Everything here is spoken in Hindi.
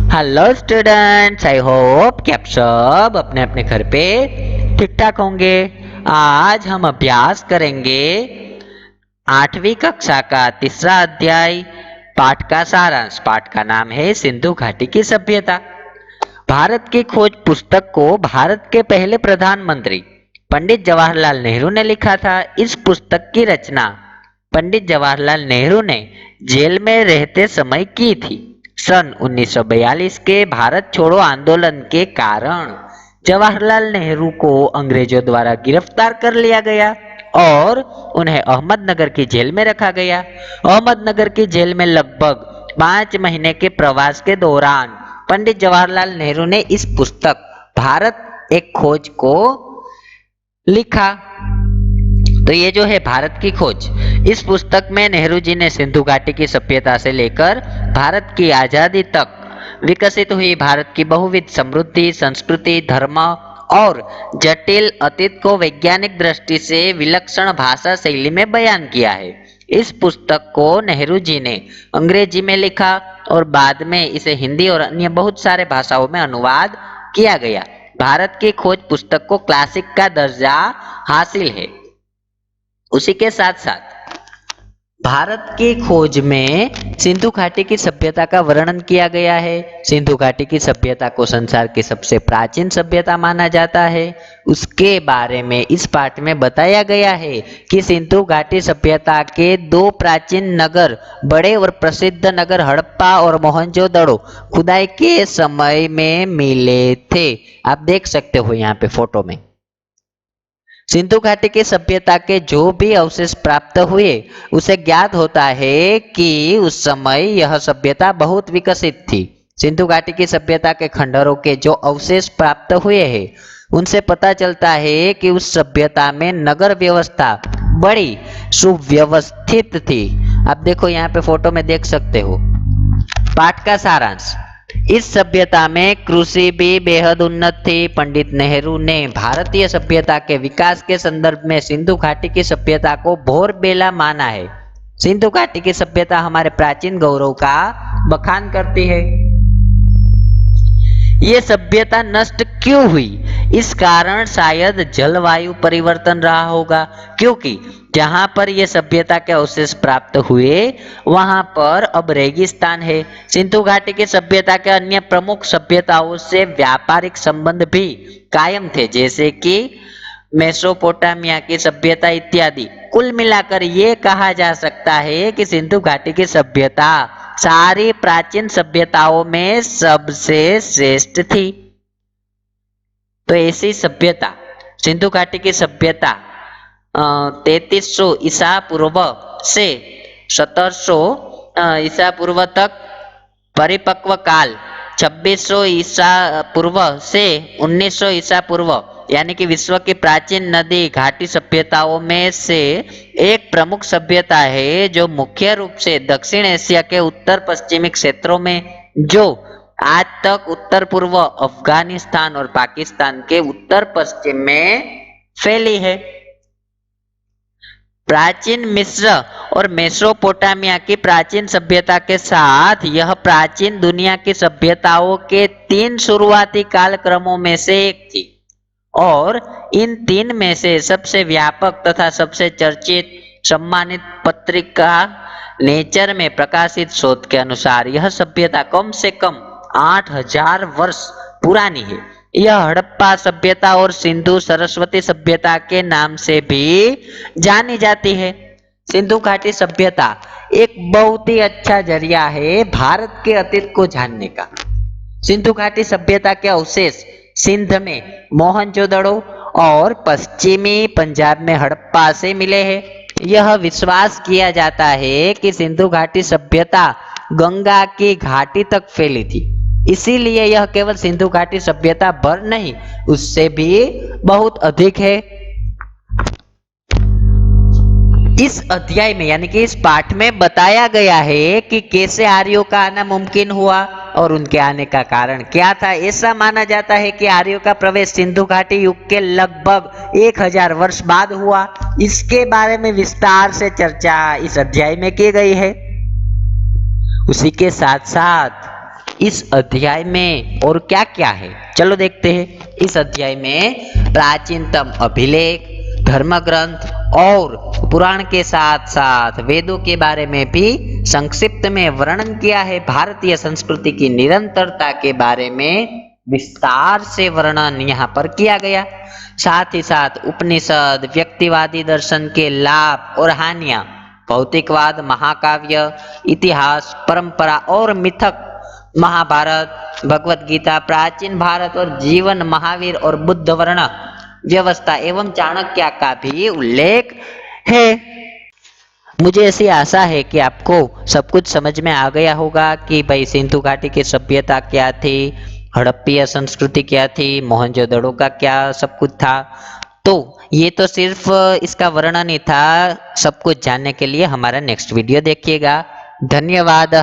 हेलो स्टूडेंट्स, आई होप कि आप सब अपने अपने घर पे ठीक ठाक होंगे। आज हम अभ्यास करेंगे 8वीं कक्षा का तीसरा अध्याय, पाठ का सारांश। पाठ का नाम है सिंधु घाटी की सभ्यता। भारत की खोज पुस्तक को भारत के पहले प्रधानमंत्री पंडित जवाहरलाल नेहरू ने लिखा था। इस पुस्तक की रचना पंडित जवाहरलाल नेहरू ने जेल में रहते समय की थी। सन 1942 के भारत छोड़ो आंदोलन के कारण जवाहरलाल नेहरू को अंग्रेजों द्वारा गिरफ्तार कर लिया गया और उन्हें अहमदनगर की जेल में रखा गया। अहमदनगर की जेल में लगभग 5 महीने के प्रवास के दौरान पंडित जवाहरलाल नेहरू ने इस पुस्तक भारत एक खोज को लिखा। तो ये जो है भारत की खोज, इस पुस्तक में नेहरू जी ने सिंधु घाटी की सभ्यता से लेकर भारत की आजादी तक विकसित हुई भारत की बहुविध समृद्धि, संस्कृति, धर्म और जटिल अतीत को वैज्ञानिक दृष्टि से विलक्षण भाषा शैली में बयान किया है। इस पुस्तक को नेहरू जी ने अंग्रेजी में लिखा और बाद में इसे हिंदी और अन्य बहुत सारे भाषाओं में अनुवाद किया गया। भारत की खोज पुस्तक को क्लासिक का दर्जा हासिल है। उसी के साथ साथ भारत की खोज में सिंधु घाटी की सभ्यता का वर्णन किया गया है। सिंधु घाटी की सभ्यता को संसार की सबसे प्राचीन सभ्यता माना जाता है। उसके बारे में इस पाठ में बताया गया है कि सिंधु घाटी सभ्यता के 2 प्राचीन नगर, बड़े और प्रसिद्ध नगर हड़प्पा और मोहनजोदड़ो खुदाई के समय में मिले थे। आप देख सकते हो यहाँ पे फोटो में। सिंधु घाटी की सभ्यता के जो भी अवशेष प्राप्त हुए उसे ज्ञात होता है कि उस समय यह सभ्यता बहुत विकसित थी। सिंधु घाटी की सभ्यता के खंडहरों के जो अवशेष प्राप्त हुए हैं उनसे पता चलता है कि उस सभ्यता में नगर व्यवस्था बड़ी सुव्यवस्थित थी। आप देखो यहाँ पे फोटो में देख सकते हो। पाठ का सारांश, इस सभ्यता में कृषि भी बेहद उन्नत थी। पंडित नेहरू ने भारतीय सभ्यता के विकास के संदर्भ में सिंधु घाटी की सभ्यता को भोरबेला माना है। सिंधु घाटी की सभ्यता हमारे प्राचीन गौरव का बखान करती है। ये सभ्यता नष्ट क्यों हुई? इस कारण शायद जलवायु परिवर्तन रहा होगा, क्योंकि जहां पर ये सभ्यता के अवशेष प्राप्त हुए वहां पर अब रेगिस्तान है। सिंधु घाटी की सभ्यता के अन्य प्रमुख सभ्यताओं से व्यापारिक संबंध भी कायम थे, जैसे कि मेसोपोटामिया की सभ्यता इत्यादि। कुल मिलाकर ये कहा जा सकता है कि सिंधु घाटी की सभ्यता सारी प्राचीन सभ्यताओं में सबसे श्रेष्ठ थी। तो ऐसी सभ्यता सिंधु घाटी की सभ्यता 3300 ईसा पूर्व से 1700 ईसा पूर्व तक परिपक्व काल, 2600 ईसा पूर्व से 1900 ईसा पूर्व, यानी कि विश्व की प्राचीन नदी घाटी सभ्यताओं में से एक प्रमुख सभ्यता है, जो मुख्य रूप से दक्षिण एशिया के उत्तर पश्चिमी क्षेत्रों में, जो आज तक उत्तर पूर्व अफगानिस्तान और पाकिस्तान के उत्तर पश्चिम में फैली है। प्राचीन मिस्र और मेसोपोटामिया की प्राचीन सभ्यता के साथ यह प्राचीन दुनिया की सभ्यताओं के 3 शुरुआती कालक्रमों में से एक थी और इन 3 में से सबसे व्यापक तथा सबसे चर्चित सम्मानित पत्रिका नेचर में प्रकाशित शोध के अनुसार यह सभ्यता कम से कम 8000 वर्ष पुरानी है। यह हड़प्पा सभ्यता और सिंधु सरस्वती सभ्यता के नाम से भी जानी जाती है। सिंधु घाटी सभ्यता एक बहुत ही अच्छा जरिया है भारत के अतीत को जानने का। सिंधु घाटी सभ्यता के अवशेष सिंध में मोहनजोदड़ो और पश्चिमी पंजाब में हड़प्पा से मिले हैं। यह विश्वास किया जाता है कि सिंधु घाटी सभ्यता गंगा की घाटी तक फैली थी, इसीलिए यह केवल सिंधु घाटी सभ्यता भर नहीं, उससे भी बहुत अधिक है। इस अध्याय में यानी कि इस पाठ में बताया गया है कि कैसे आर्यों का आना मुमकिन हुआ और उनके आने का कारण क्या था। ऐसा माना जाता है कि आर्यों का प्रवेश सिंधु घाटी युग के लगभग 1000 वर्ष बाद हुआ। इसके बारे में विस्तार से चर्चा इस अध्याय में की गई है। उसी के साथ साथ इस अध्याय में और क्या क्या है, चलो देखते हैं। इस अध्याय में प्राचीनतम अभिलेख, धर्म ग्रंथ और पुराण के साथ साथ वेदों के बारे में भी संक्षिप्त में वर्णन किया है। भारतीय संस्कृति की निरंतरता के बारे में विस्तार से वर्णन यहाँ पर किया गया। साथ ही साथ उपनिषद, व्यक्तिवादी दर्शन के लाभ और हानियां, भौतिकवाद, महाकाव्य, इतिहास, परंपरा और मिथक, महाभारत, भगवत गीता, प्राचीन भारत और जीवन, महावीर और बुद्ध वर्ण व्यवस्था एवं चाणक्य का भी उल्लेख है। मुझे ऐसी आशा है कि आपको सब कुछ समझ में आ गया होगा कि भाई सिंधु घाटी की सभ्यता क्या थी, हड़प्पीय संस्कृति क्या थी, मोहनजोदड़ो का क्या सब कुछ था। तो ये तो सिर्फ इसका वर्णन ही था। सब कुछ जानने के लिए हमारा नेक्स्ट वीडियो देखिएगा। धन्यवाद।